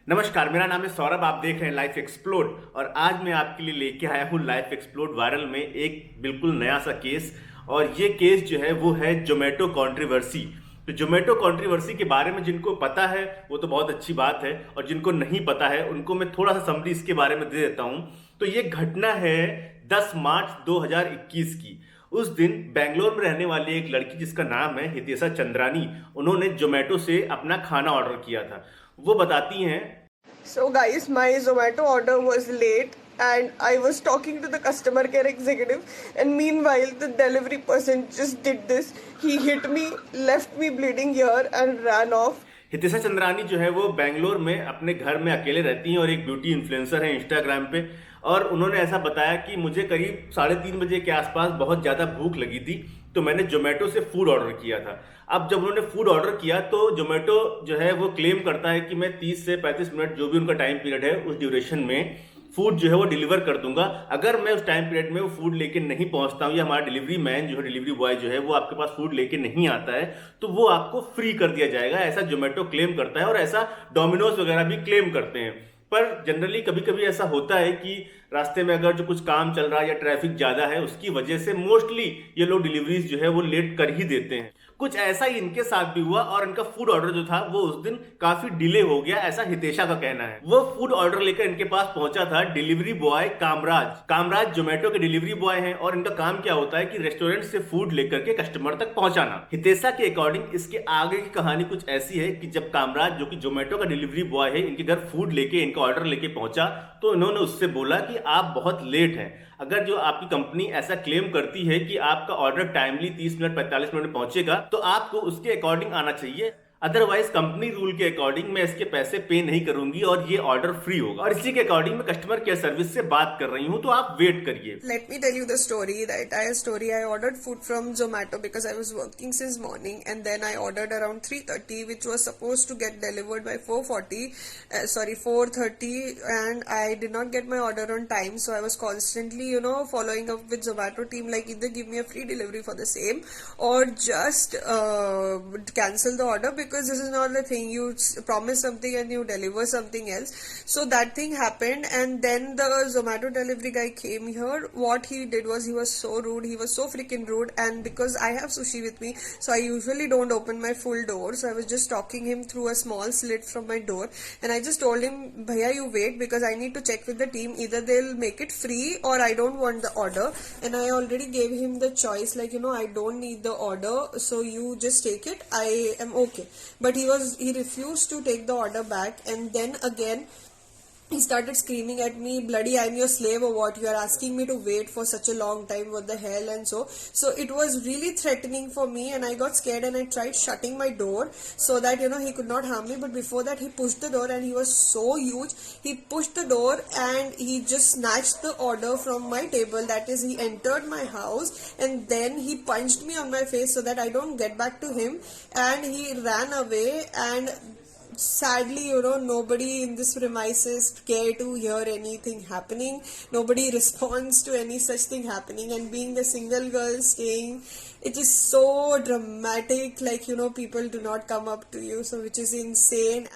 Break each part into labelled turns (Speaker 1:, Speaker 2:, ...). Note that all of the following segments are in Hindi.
Speaker 1: नमस्कार, मेरा नाम है सौरभ। आप देख रहे हैं लाइफ एक्सप्लोड और आज मैं आपके लिए लेके आया हूँ लाइफ एक्सप्लोड वायरल में एक बिल्कुल नया सा केस। और ये केस जो है वो है जोमेटो कंट्रोवर्सी। तो जोमेटो कंट्रोवर्सी के बारे में जिनको पता है वो तो बहुत अच्छी बात है, और जिनको नहीं पता है उनको मैं थोड़ा सा समरी इसके बारे में दे देता हूँ। तो ये घटना है 10 मार्च 2021 की। उस दिन बेंगलोर में रहने वाली एक लड़की जिसका नाम है हितेशा चंद्रानी, उन्होंने जोमेटो से अपना खाना ऑर्डर किया था। वो बताती हैं,
Speaker 2: So guys, my Zomato order was late and I was talking to the customer care executive, and meanwhile the delivery person just did this. He hit me, left me bleeding here and ran off.
Speaker 1: Hitesha Chandrani जो है वो बेंगलोर में अपने घर में अकेले रहती हैं और एक ब्यूटी इन्फ्लुएंसर है इंस्टाग्राम पे। और उन्होंने ऐसा बताया कि मुझे करीब 3:30 बजे के आसपास बहुत ज़्यादा भूख लगी थी, तो मैंने जोमेटो से फूड ऑर्डर किया था। अब जब उन्होंने फूड ऑर्डर किया तो जोमेटो जो है वो क्लेम करता है कि मैं 30 से 35 मिनट जो भी उनका टाइम पीरियड है उस ड्यूरेशन में फूड जो है वो डिलीवर कर दूंगा। अगर मैं उस टाइम पीरियड में वो फूड लेके नहीं पहुंचता हूं या हमारा डिलीवरी मैन जो है, डिलीवरी बॉय जो है वो आपके पास फूड लेके नहीं आता है, तो वो आपको फ्री कर दिया जाएगा। ऐसा जोमेटो क्लेम करता है और ऐसा डोमिनोज वगैरह भी क्लेम करते हैं। पर जनरली कभी कभी ऐसा होता है कि रास्ते में अगर जो कुछ काम चल रहा है या ट्रैफिक ज्यादा है उसकी वजह से मोस्टली ये लोग डिलीवरीज जो है वो लेट कर ही देते हैं। कुछ ऐसा ही इनके साथ भी हुआ और इनका फूड ऑर्डर जो था वो उस दिन काफी डिले हो गया, ऐसा हितेशा का कहना है। वो फूड ऑर्डर लेकर इनके पास पहुंचा था डिलीवरी बॉय कामराज। कामराज जोमेटो के डिलीवरी बॉय हैं और इनका काम क्या होता है कि रेस्टोरेंट से फूड लेकर के कस्टमर तक पहुंचाना। हितेशा के अकॉर्डिंग इसके आगे की कहानी कुछ ऐसी है कि जब कामराज जो कि जोमेटो का डिलीवरी बॉय है इनके घर फूड लेके, इनका ऑर्डर लेके पहुंचा, तो इन्होंने उससे बोला कि आप बहुत लेट हैं। अगर जो आपकी कंपनी ऐसा क्लेम करती है कि आपका ऑर्डर टाइमली 30 मिनट 45 मिनट में पहुंचेगा तो आपको उसके अकॉर्डिंग आना चाहिए, अदरवाइज कंपनी रूल के अकॉर्डिंग मैं इसके पैसे पे नहीं करूंगी और ये ऑर्डर फ्री होगा। और इसी के अकॉर्डिंग मैं कस्टमर केयर सर्विस से बात कर रही हूँ, तो आप वेट करिए।
Speaker 2: Let me tell you the story. The entire story. I ordered food from Zomato because I was working since morning, and then I ordered around 3:30, which was supposed to get delivered by 4:40. 4:30, and I did not get my order on time. So I was constantly, following up with Zomato team, like either give me a free delivery for the same, or just cancel the order, because this is not the thing. You promise something and you deliver something else. So that thing happened, and then the Zomato delivery guy came here. What he did was he was so rude. He was so freaking rude. And because I have sushi with me, so I usually don't open my full door. So I was just talking him through a small slit from my door, and I just told him, "Bhaiya, you wait, because I need to check with the team. Either they'll make it free or I don't want the order." And I already gave him the choice, like, I don't need the order, so you just take it. I am okay. But he refused to take the order back, and then again he started screaming at me, "Bloody, I'm your slave or what? You are asking me to wait for such a long time, what the hell?" And so it was really threatening for me, and I got scared and I tried shutting my door so that he could not harm me. But before that, he pushed the door, and he was so huge. He pushed the door and he just snatched the order from my table. That is, he entered my house and then he punched me on my face so that I don't get back to him, and he ran away. And sadly, nobody in this premises care to hear anything happening. Nobody responds to any such thing happening. And being the single girl staying, it is so dramatic. Like, people do not come up to you, so which is insane.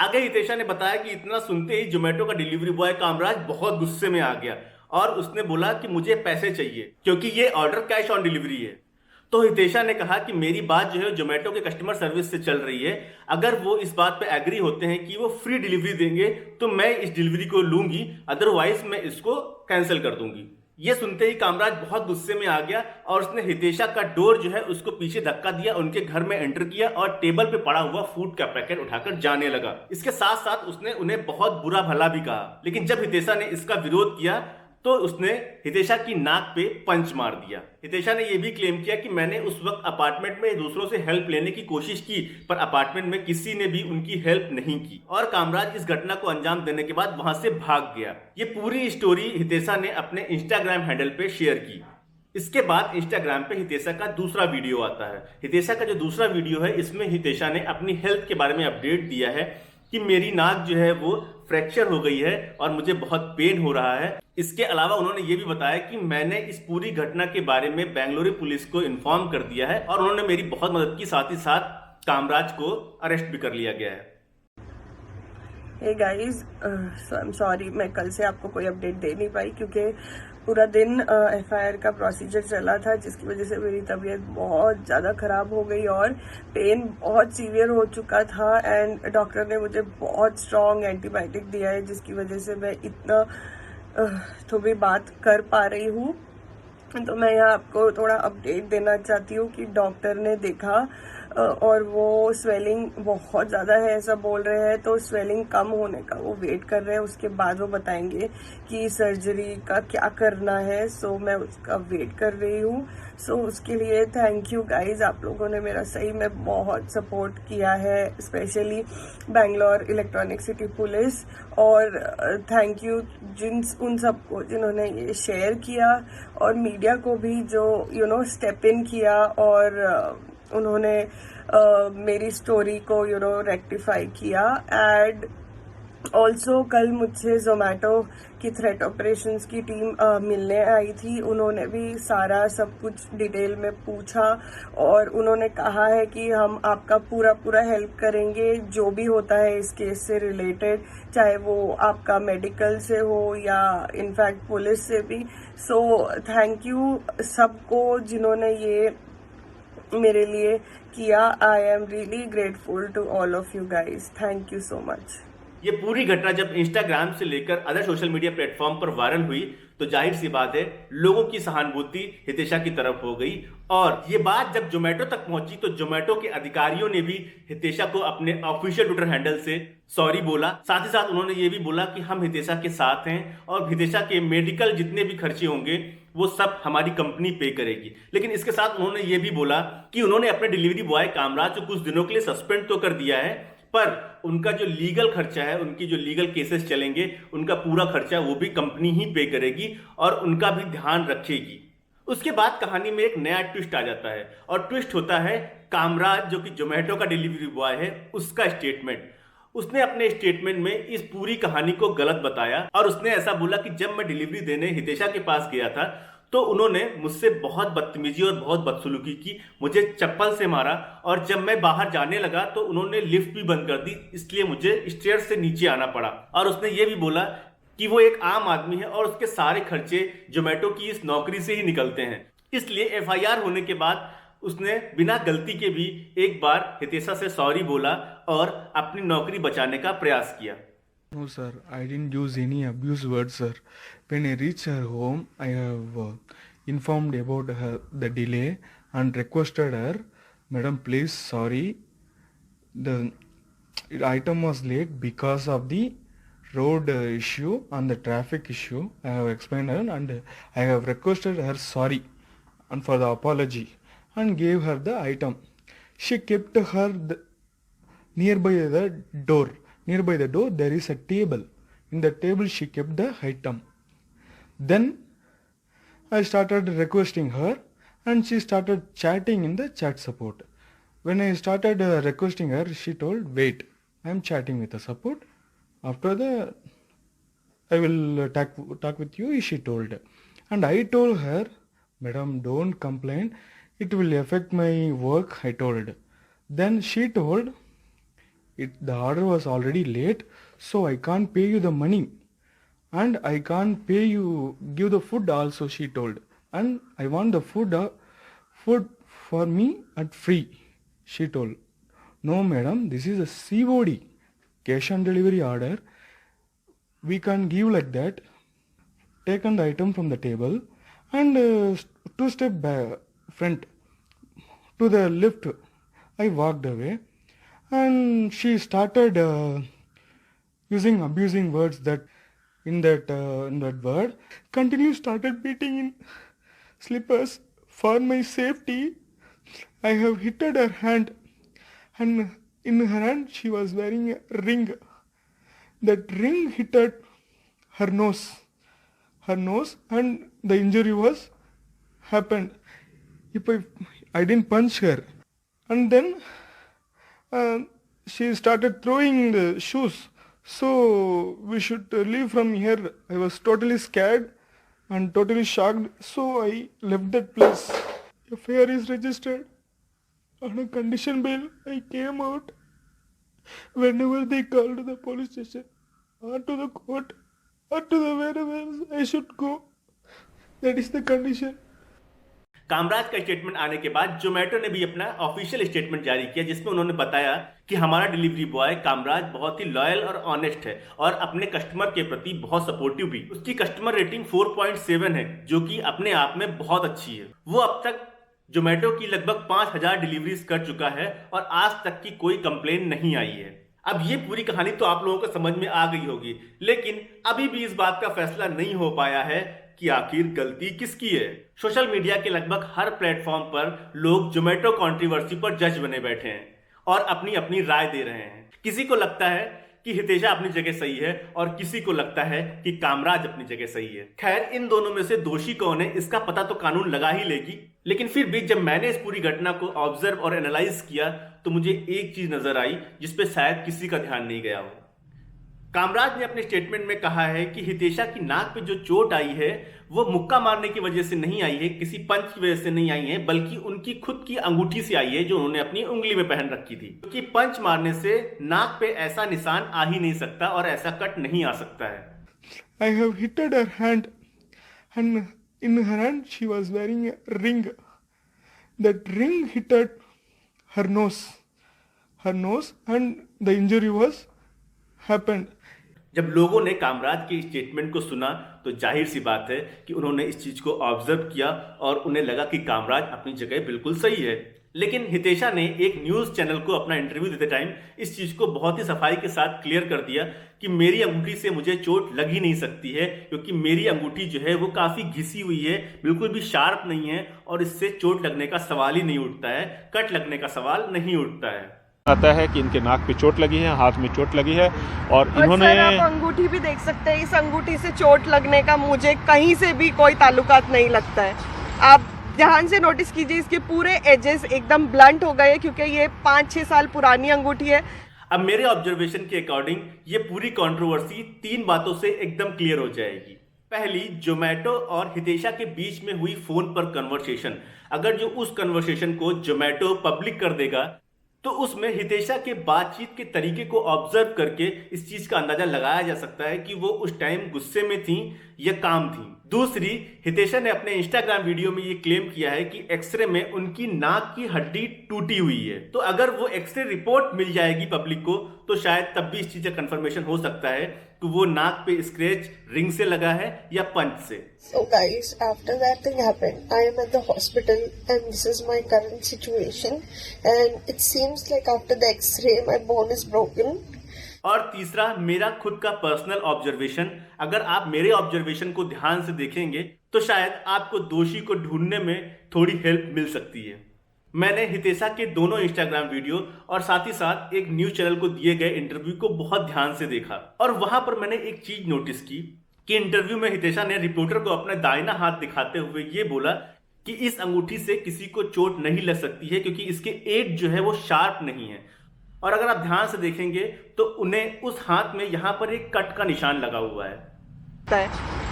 Speaker 1: आगे हितेशा ने बताया कि इतना सुनते ही जोमेटो का डिलीवरी बॉय कामराज बहुत गुस्से में आ गया और उसने बोला कि मुझे पैसे चाहिए क्योंकि ये ऑर्डर कैश ऑन डिलीवरी है। तो हितेशा ने कहा कि मेरी बात जो है जोमेटो के कस्टमर सर्विस से चल रही है, अगर वो इस बात पे एग्री होते हैं कि वो फ्री डिलीवरी देंगे तो मैं इस डिलीवरी को लूंगी, अदरवाइज मैं इसको कैंसिल कर दूंगी। ये सुनते ही कामराज बहुत गुस्से में आ गया और उसने हितेशा का डोर जो है उसको पीछे धक्का दिया, उनके घर में एंटर किया और टेबल पे पड़ा हुआ फूड का पैकेट उठाकर जाने लगा। इसके साथ साथ उसने उन्हें बहुत बुरा भला भी कहा, लेकिन जब हितेशा ने इसका विरोध किया तो उसने हितेशा की नाक पे पंच मार दिया। हितेशा ने यह भी क्लेम किया कि मैंने उस वक्त अपार्टमेंट में दूसरों से हेल्प लेने की कोशिश की, पर अपार्टमेंट में किसी ने भी उनकी हेल्प नहीं की और कामराज इस घटना को अंजाम देने के बाद वहां से भाग गया। ये पूरी स्टोरी हितेशा ने अपने इंस्टाग्राम हैंडल पे शेयर की। इसके बाद इंस्टाग्राम पे हितेशा का दूसरा वीडियो आता है। हितेशा का जो दूसरा वीडियो है इसमें हितेशा ने अपनी हेल्थ के बारे में अपडेट दिया है कि मेरी नाक जो है वो फ्रैक्चर हो गई है और मुझे बहुत पेन हो रहा है। इसके अलावा उन्होंने ये भी बताया कि मैंने इस पूरी घटना के बारे में बेंगलुरु पुलिस को इन्फॉर्म कर दिया है और उन्होंने मेरी बहुत मदद की, साथ ही साथ कामराज को अरेस्ट भी कर लिया गया है।
Speaker 2: Hey guys, so I am sorry, मैं कल से आपको कोई अपडेट दे नहीं पाई क्योंकि पूरा दिन एफआईआर का प्रोसीजर चला था, जिसकी वजह से मेरी तबीयत बहुत ज़्यादा ख़राब हो गई और पेन बहुत सीवियर हो चुका था। एंड डॉक्टर ने मुझे बहुत स्ट्रॉन्ग एंटीबायोटिक दिया है, जिसकी वजह से मैं इतना तो भी बात कर पा रही हूँ। तो मैं यहाँ आपको थोड़ा अपडेट देना चाहती हूँ कि डॉक्टर ने देखा और वो स्वेलिंग बहुत ज़्यादा है ऐसा बोल रहे हैं, तो स्वेलिंग कम होने का वो वेट कर रहे हैं, उसके बाद वो बताएंगे कि सर्जरी का क्या करना है। सो मैं उसका वेट कर रही हूँ। सो उसके लिए थैंक यू गाइज, आप लोगों ने मेरा सही में बहुत सपोर्ट किया है, specially Bangalore electronic city police. और थैंक यू उन सबको जिन्होंने ये शेयर किया, और मीडिया को भी जो स्टेप इन किया और उन्होंने मेरी स्टोरी को रेक्टिफाई किया। एंड ऑल्सो कल मुझसे जोमेटो की थ्रेट ऑपरेशंस की टीम मिलने आई थी। उन्होंने भी सारा सब कुछ डिटेल में पूछा और उन्होंने कहा है कि हम आपका पूरा हेल्प करेंगे, जो भी होता है इस केस से रिलेटेड, चाहे वो आपका मेडिकल से हो या इनफैक्ट पुलिस से भी। सो थैंक यू सबको जिन्होंने ये मेरे लिए किया। I am really grateful to all of you guys, thank you so much.
Speaker 1: ये पूरी घटना जब इंस्टाग्राम से लेकर अदर सोशल मीडिया प्लेटफॉर्म पर वायरल हुई तो जाहिर सी बात है लोगों की सहानुभूति हितेशा की तरफ हो गई। और ये बात जब जोमेटो तक पहुंची तो जोमेटो के अधिकारियों ने भी हितेशा को अपने ऑफिशियल ट्विटर हैंडल से सॉरी बोला। साथ ही साथ उन्होंने ये भी बोला कि हम हितेशा के साथ हैं और हितेशा के मेडिकल जितने भी खर्चे होंगे वो सब हमारी कंपनी पे करेगी। लेकिन इसके साथ उन्होंने ये भी बोला कि उन्होंने अपने डिलीवरी बॉय कामराज को कुछ दिनों के लिए सस्पेंड तो कर दिया है, पर उनका जो लीगल खर्चा है, उनकी जो लीगल केसेस चलेंगे, उनका पूरा खर्चा वो भी कंपनी ही पे करेगी और उनका भी ध्यान रखेगी। उसके बाद कहानी में एक नया ट्विस्ट आ जाता है और ट्विस्ट होता है कामराज जो कि जोमेटो का डिलीवरी बॉय है उसका स्टेटमेंट। उसने अपने स्टेटमेंट में इस पूरी कहानी को गलत बताया और उसने ऐसा बोला कि जब मैं डिलीवरी देने हितेशा के पास गया था तो उन्होंने मुझसे बहुत बदतमीजी और बहुत बदसलूकी की, मुझे चप्पल से मारा और जब मैं बाहर जाने लगा तो उन्होंने लिफ्ट भी बंद कर दी, इसलिए मुझे स्टेयर से नीचे आना पड़ा। और उसने ये भी बोला कि वो एक आम आदमी है और उसके सारे खर्चे जोमेटो की इस नौकरी से ही निकलते हैं। इसलिए एफआईआर होने के बाद उसने बिना गलती के भी एक बार हितेशा से सॉरी बोला और अपनी नौकरी बचाने का प्रयास किया।
Speaker 3: No, sir, I didn't use any abuse words, sir. When I reached her home, I have informed about the delay and requested her, Madam, please, sorry, the item was late because of the road issue and the traffic issue. I have explained her and I have requested her sorry and for the apology and gave her the item. She kept her nearby the door. Nearby the door there is a table. In the table she kept the item. Then I started requesting her and she started chatting in the chat support. When I started requesting her, she told, wait, I am chatting with the support. After the I will talk with you, she told. And I told her, Madam, don't complain. It will affect my work, I told. Then she told, the order was already late, so I can't pay you the money. And I can't pay you, give the food also, she told. And I want the food for me at free, she told. No, madam, this is a COD, cash on delivery order. We can't give like that. Taken the item from the table and 2 step back, front to the lift. I walked away and she started using abusing words that in that word. Started beating in slippers. For my safety, I have hit her hand, and in her hand she was wearing a ring. That ring hit her nose, and the injury was happened. If I didn't punch her, and then she started throwing the shoes. So we should leave from here. I was totally scared and totally shocked. So I left that place. FIR is registered. On a condition bail, I came out. whenever they call to the police station or to the court or to the wherever I should go. That is the condition.
Speaker 1: Kamaraj का स्टेटमेंट आने के बाद जोमेटो ने भी अपना ऑफिशियल स्टेटमेंट जारी किया, जिसमें उन्होंने बताया कि हमारा डिलीवरी बॉय कामराज बहुत ही लॉयल और ऑनेस्ट है और अपने कस्टमर के प्रति बहुत सपोर्टिव भी। उसकी कस्टमर रेटिंग 4.7 है, जो कि अपने आप में बहुत अच्छी है। वो अब तक जोमेटो की लगभग 5000 डिलीवरीज कर चुका है और आज तक की कोई कंप्लेन नहीं आई है। अब ये पूरी कहानी तो आप लोगों को समझ में आ गई होगी, लेकिन अभी भी इस बात का फैसला नहीं हो पाया है कि आखिर गलती किसकी है। सोशल मीडिया के लगभग हर प्लेटफॉर्म पर लोग जोमेटो कंट्रोवर्सी पर जज बने बैठे हैं और अपनी अपनी राय दे रहे हैं। किसी को लगता है कि हितेशा अपनी जगह सही है और किसी को लगता है कि कामराज अपनी जगह सही है। खैर, इन दोनों में से दोषी कौन है इसका पता तो कानून लगा ही लेगी, लेकिन फिर भी जब मैंने इस पूरी घटना को ऑब्जर्व और एनालाइज किया तो मुझे एक चीज नजर आई जिसपे शायद किसी का ध्यान नहीं गया हो। कामराज ने अपने स्टेटमेंट में कहा है कि हितेशा की नाक पे जो चोट आई है वो मुक्का मारने की वजह से नहीं आई है, किसी पंच की वजह से नहीं आई है, बल्कि उनकी खुद की अंगूठी से आई है जो उन्होंने अपनी उंगली में पहन रखी थी। क्योंकि पंच मारने से नाक पे ऐसा निशान आ ही नहीं सकता और ऐसा कट नहीं आ सकता है।
Speaker 3: I have hit her hand, and in her hand she was wearing a ring. That ring hit her nose, and the injury was happened.
Speaker 1: जब लोगों ने कामराज के स्टेटमेंट को सुना तो जाहिर सी बात है कि उन्होंने इस चीज को ऑब्जर्व किया और उन्हें लगा कि कामराज अपनी जगह बिल्कुल सही है। लेकिन हितेशा ने एक न्यूज चैनल को अपना इंटरव्यू देते टाइम इस चीज को बहुत ही सफाई के साथ क्लियर कर दिया कि मेरी अंगूठी से मुझे चोट लग ही नहीं सकती है, क्योंकि मेरी अंगूठी जो है वो काफी घिसी हुई है, बिल्कुल भी शार्प नहीं है और इससे चोट लगने का सवाल ही नहीं उठता है, कट लगने का सवाल नहीं उठता है।
Speaker 4: आता है कि इनके नाक पे चोट लगी है, हाथ में चोट लगी है और इन्होंने
Speaker 2: सर, आप अंगूठी भी देख सकते हैं। इस अंगूठी से चोट लगने का मुझे कहीं से भी कोई ताल्लुकात नहीं लगता है। आप ध्यान से नोटिस कीजिए, इसके पूरे एजेस एकदम ब्लंट हो गए क्योंकि ये 5-6 साल पुरानी अंगूठी है।
Speaker 1: अब मेरे ऑब्जर्वेशन के अकॉर्डिंग ये पूरी कंट्रोवर्सी 3 बातों से एकदम क्लियर हो जाएगी। पहली, जोमेटो और हितेशा के बीच में हुई फोन पर कन्वर्सेशन। अगर जो उस कन्वर्सेशन को जोमेटो पब्लिक कर देगा तो उसमें हितेशा के बातचीत के तरीके को ऑब्जर्व करके इस चीज का अंदाजा लगाया जा सकता है कि वो उस टाइम गुस्से में थी या काम थी। दूसरी, हितेशा ने अपने इंस्टाग्राम वीडियो में ये क्लेम किया है कि एक्सरे में उनकी नाक की हड्डी टूटी हुई है। तो अगर वो एक्सरे रिपोर्ट मिल जाएगी पब्लिक को तो शायद तब भी इस चीज का कंफर्मेशन हो सकता है कि वो नाक पे स्क्रैच रिंग से लगा है या पंच से।
Speaker 2: So guys, after that thing happened, I am at the hospital and this is my current situation and it seems like after the X-ray my bone is broken.
Speaker 1: और तीसरा, मेरा खुद का पर्सनल ऑब्जर्वेशन। अगर आप मेरे ऑब्जर्वेशन को ध्यान से देखेंगे तो शायद आपको दोषी को ढूंढने में थोड़ी हेल्प मिल सकती है। मैंने हितेशा के दोनों इंस्टाग्राम वीडियो और साथ ही साथ एक न्यूज चैनल को दिए गए इंटरव्यू को बहुत ध्यान से देखा और वहां पर मैंने एक चीज नोटिस की कि इंटरव्यू में हितेशा ने रिपोर्टर को अपना दाहिना हाथ दिखाते हुए ये बोला कि इस अंगूठी से किसी को चोट नहीं लग सकती है क्योंकि इसके एज जो है वो शार्प नहीं है। और अगर आप ध्यान से देखेंगे तो उन्हें उस हाथ में यहाँ पर एक कट का निशान लगा हुआ है।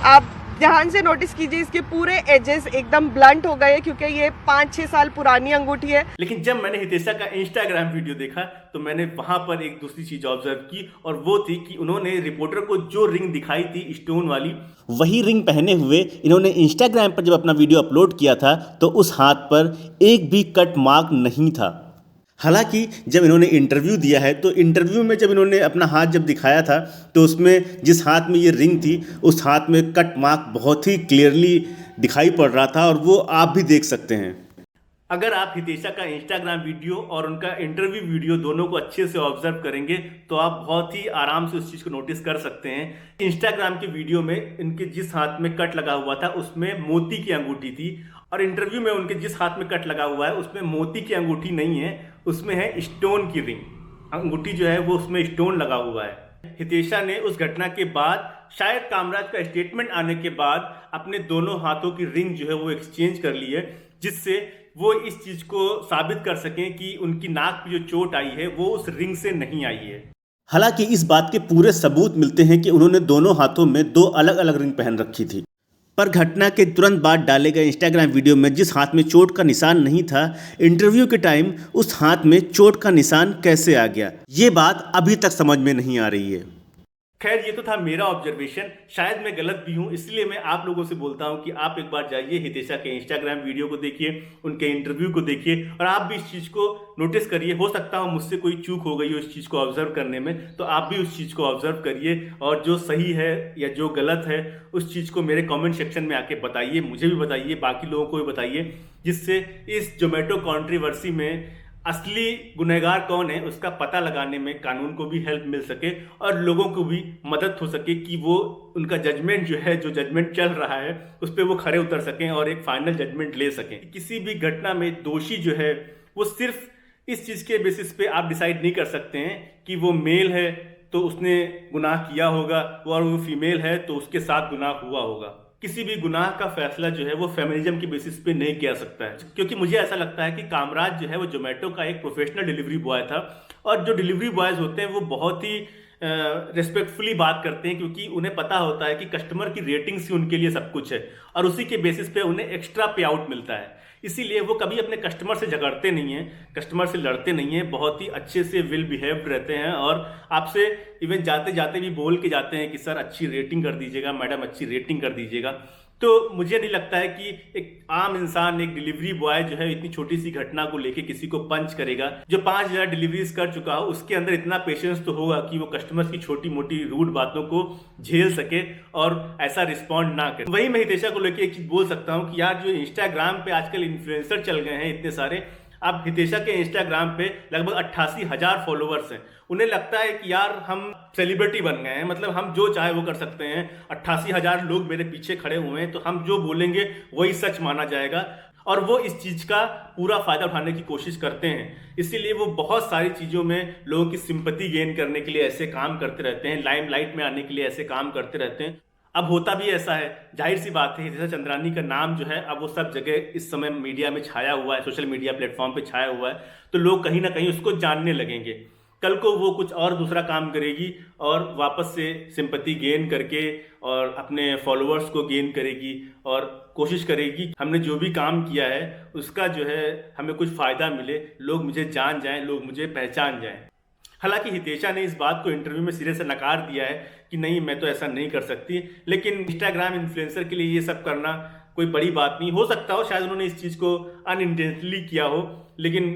Speaker 2: आप ध्यान से नोटिस कीजिए, इसके पूरे एजेस एकदम ब्लंट हो गए क्योंकि ये 5-6 साल पुरानी अंगूठी है।
Speaker 1: लेकिन जब मैंने हितेशा का इंस्टाग्राम वीडियो देखा तो मैंने वहां पर एक दूसरी चीज ऑब्जर्व की और वो थी कि उन्होंने रिपोर्टर को जो रिंग दिखाई थी स्टोन वाली,
Speaker 5: वही रिंग पहने हुए इन्होंने इंस्टाग्राम पर जब अपना वीडियो अपलोड किया था तो उस हाथ पर एक भी कट मार्क नहीं था। हालांकि जब इन्होंने इंटरव्यू दिया है तो इंटरव्यू में जब इन्होंने अपना हाथ जब दिखाया था तो उसमें जिस हाथ में ये रिंग थी उस हाथ में कट मार्क बहुत ही क्लियरली दिखाई पड़ रहा था और वो आप भी देख सकते हैं।
Speaker 1: अगर आप हितेशा का इंस्टाग्राम वीडियो और उनका इंटरव्यू वीडियो दोनों को अच्छे से ऑब्जर्व करेंगे तो आप बहुत ही आराम से उस चीज़ को नोटिस कर सकते हैं। इंस्टाग्राम के वीडियो में इनके जिस हाथ में कट लगा हुआ था उसमें मोती की अंगूठी थी और इंटरव्यू में उनके जिस हाथ में कट लगा हुआ है उसमें मोती की अंगूठी नहीं है, उसमें है स्टोन की रिंग। अंगूठी जो है वो उसमें स्टोन लगा हुआ है। हितेशा ने उस घटना के बाद शायद कामराज का स्टेटमेंट आने के बाद अपने दोनों हाथों की रिंग जो है वो एक्सचेंज कर ली है, जिससे वो इस चीज को साबित कर सकें कि उनकी नाक पे जो चोट आई है वो उस रिंग से नहीं आई है।
Speaker 5: हालांकि इस बात के पूरे सबूत मिलते हैं कि उन्होंने दोनों हाथों में 2 अलग अलग रिंग पहन रखी थी। पर घटना के तुरंत बाद डाले गए इंस्टाग्राम वीडियो में जिस हाथ में चोट का निशान नहीं था, इंटरव्यू के टाइम उस हाथ में चोट का निशान कैसे आ गया, ये बात अभी तक समझ में नहीं आ रही है।
Speaker 1: खैर, ये तो था मेरा ऑब्जर्वेशन, शायद मैं गलत भी हूँ, इसलिए मैं आप लोगों से बोलता हूँ कि आप एक बार जाइए हितेशा के इंस्टाग्राम वीडियो को देखिए, उनके इंटरव्यू को देखिए और आप भी इस चीज़ को नोटिस करिए। हो सकता हो मुझसे कोई चूक हो गई हो इस चीज़ को ऑब्जर्व करने में, तो आप भी उस चीज़ को ऑब्जर्व करिए और जो सही है या जो गलत है उस चीज़ को मेरे कॉमेंट सेक्शन में आके बताइए, मुझे भी बताइए, बाकी लोगों को भी बताइए, जिससे इस जोमेटो कंट्रोवर्सी में असली गुनहगार कौन है उसका पता लगाने में कानून को भी हेल्प मिल सके और लोगों को भी मदद हो सके कि वो उनका जजमेंट जो है, जो जजमेंट चल रहा है उस पर वो खरे उतर सकें और एक फाइनल जजमेंट ले सकें। किसी भी घटना में दोषी जो है वो सिर्फ इस चीज़ के बेसिस पे आप डिसाइड नहीं कर सकते हैं कि वो मेल है तो उसने गुनाह किया होगा और वो फीमेल है तो उसके साथ गुनाह हुआ होगा। किसी भी गुनाह का फैसला जो है वो फेमिनिज्म की बेसिस पे नहीं किया सकता है, क्योंकि मुझे ऐसा लगता है कि कामराज जो है वो जोमेटो का एक प्रोफेशनल डिलीवरी बॉय था और जो डिलीवरी बॉयज़ होते हैं वो बहुत ही रिस्पेक्टफुली बात करते हैं, क्योंकि उन्हें पता होता है कि कस्टमर की रेटिंग्स ही उनके लिए सब कुछ है और उसी के बेसिस पे उन्हें एक्स्ट्रा पे आउट मिलता है। इसीलिए वो कभी अपने कस्टमर से झगड़ते नहीं हैं, कस्टमर से लड़ते नहीं हैं, बहुत ही अच्छे से वेल बिहेव्ड रहते हैं और आपसे इवन जाते जाते भी बोल के जाते हैं कि सर अच्छी रेटिंग कर दीजिएगा, मैडम अच्छी रेटिंग कर दीजिएगा। तो मुझे नहीं लगता है कि एक आम इंसान, एक डिलीवरी बॉय जो है इतनी छोटी सी घटना को लेके किसी को पंच करेगा। जो 5000 डिलीवरीज कर चुका हो उसके अंदर इतना पेशेंस तो होगा कि वो कस्टमर्स की छोटी मोटी रूड बातों को झेल सके और ऐसा रिस्पॉन्ड ना करे। वही मैं हितेशा को लेके एक चीज बोल सकता हूँ कि यार जो इंस्टाग्राम पे आजकल इन्फ्लुएंसर चल गए हैं इतने सारे, अब हितेशा के इंस्टाग्राम पे लगभग 88,000 फॉलोवर्स हैं। उन्हें लगता है कि यार हम सेलिब्रिटी बन गए हैं, मतलब हम जो चाहे वो कर सकते हैं, 88,000 लोग मेरे पीछे खड़े हुए हैं तो हम जो बोलेंगे वही सच माना जाएगा और वो इस चीज़ का पूरा फायदा उठाने की कोशिश करते हैं। इसीलिए वो बहुत सारी चीज़ों में लोगों की सिंपैथी गेन करने के लिए ऐसे काम करते रहते हैं, लाइमलाइट में आने के लिए ऐसे काम करते रहते हैं। अब होता भी ऐसा है, जाहिर सी बात है, हितेशा चंद्रानी का नाम जो है अब वो सब जगह इस समय मीडिया में छाया हुआ है, सोशल मीडिया प्लेटफॉर्म पे छाया हुआ है, तो लोग कहीं ना कहीं उसको जानने लगेंगे। कल को वो कुछ और दूसरा काम करेगी और वापस से सिंपैथी गेन करके और अपने फॉलोअर्स को गेन करेगी और कोशिश करेगी हमने जो भी काम किया है उसका जो है हमें कुछ फ़ायदा मिले, लोग मुझे जान जाएं, लोग मुझे पहचान जाएं। हालांकि हितेशा ने इस बात को इंटरव्यू में सिरे से नकार दिया है कि नहीं, मैं तो ऐसा नहीं कर सकती, लेकिन इंस्टाग्राम इन्फ्लुएंसर के लिए ये सब करना कोई बड़ी बात नहीं। हो सकता हो शायद उन्होंने इस चीज़ को अनइंटेंशनली किया हो, लेकिन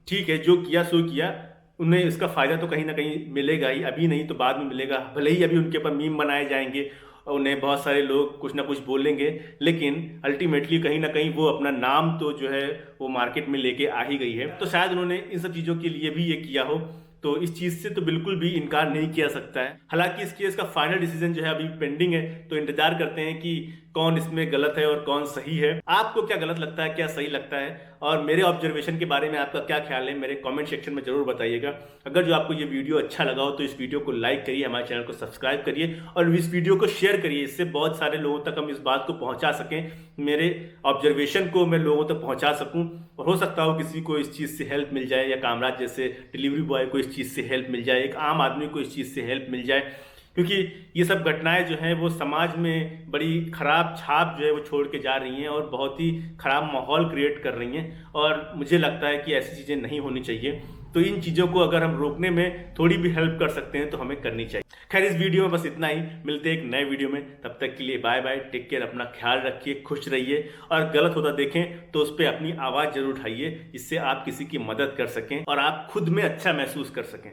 Speaker 1: ठीक है, जो किया सो किया, उन्हें इसका फ़ायदा तो कहीं ना कहीं मिलेगा ही, अभी नहीं तो बाद में मिलेगा। भले ही अभी उनके ऊपर मीम बनाए जाएंगे और उन्हें बहुत सारे लोग कुछ ना कुछ बोलेंगे, लेकिन अल्टीमेटली कहीं ना कहीं वो अपना नाम तो जो है वो मार्केट में लेके आ ही गई है। तो शायद उन्होंने इन सब चीज़ों के लिए भी ये किया हो, तो इस चीज़ से तो बिल्कुल भी इनकार नहीं किया सकता है। हालांकि इस केस का फाइनल डिसीजन जो है अभी पेंडिंग है, तो इंतजार करते हैं कि कौन इसमें गलत है और कौन सही है। आपको क्या गलत लगता है, क्या सही लगता है, और मेरे ऑब्जर्वेशन के बारे में आपका क्या ख्याल है, मेरे कमेंट सेक्शन में जरूर बताइएगा। अगर जो आपको ये वीडियो अच्छा लगा हो तो इस वीडियो को लाइक करिए, हमारे चैनल को सब्सक्राइब करिए और इस वीडियो को शेयर करिए, इससे बहुत सारे लोगों तक हम इस बात को पहुंचा सकें, मेरे ऑब्जर्वेशन को मैं लोगों तक पहुंचा सकूं और हो सकता हो किसी को इस चीज़ से हेल्प मिल जाए, या कामराज जैसे डिलीवरी बॉय को इस चीज़ से हेल्प मिल जाए, एक आम आदमी को इस चीज़ से हेल्प मिल जाए। क्योंकि ये सब घटनाएं जो हैं वो समाज में बड़ी ख़राब छाप जो है वो छोड़ के जा रही हैं और बहुत ही ख़राब माहौल क्रिएट कर रही हैं, और मुझे लगता है कि ऐसी चीज़ें नहीं होनी चाहिए। तो इन चीज़ों को अगर हम रोकने में थोड़ी भी हेल्प कर सकते हैं तो हमें करनी चाहिए। खैर, इस वीडियो में बस इतना ही, मिलते हैं एक नए वीडियो में, तब तक के लिए बाय बाय, टेक केयर, अपना ख्याल रखिए, खुश रहिए और गलत होता देखें तो उस पर अपनी आवाज़ जरूर उठाइए, जिससे आप किसी की मदद कर सकें और आप खुद में अच्छा महसूस कर सकें।